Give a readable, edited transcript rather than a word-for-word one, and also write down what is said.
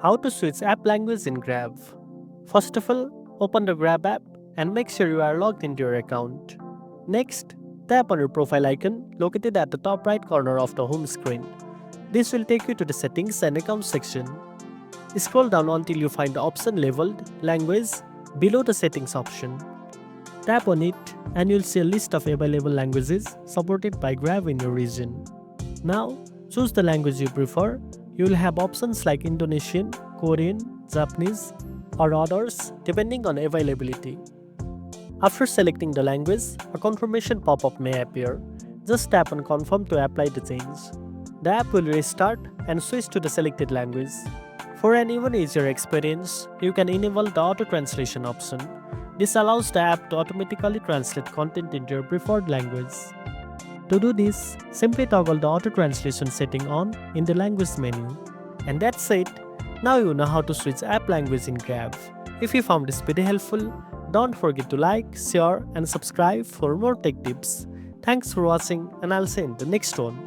How to switch app language in Grab. First of all, open the Grab app and make sure you are logged into your account. Next, tap on your profile icon located at the top right corner of the home screen. This will take you to the settings and account section. Scroll down until you find the option labeled Language below the settings option. Tap on it and you'll see a list of available languages supported by Grab in your region. Now, choose the language you prefer. You will have options like Indonesian, Korean, Japanese, or others depending on availability. After selecting the language, a confirmation pop-up may appear. Just tap on Confirm to apply the change. The app will restart and switch to the selected language. For an even easier experience, you can enable the auto translation option. This allows the app to automatically translate content into your preferred language. To do this, simply toggle the auto translation setting on in the language menu. And that's it. Now you know how to switch app language in Grab. If you found this video helpful, don't forget to like, share and subscribe for more tech tips. Thanks for watching and I'll see you in the next one.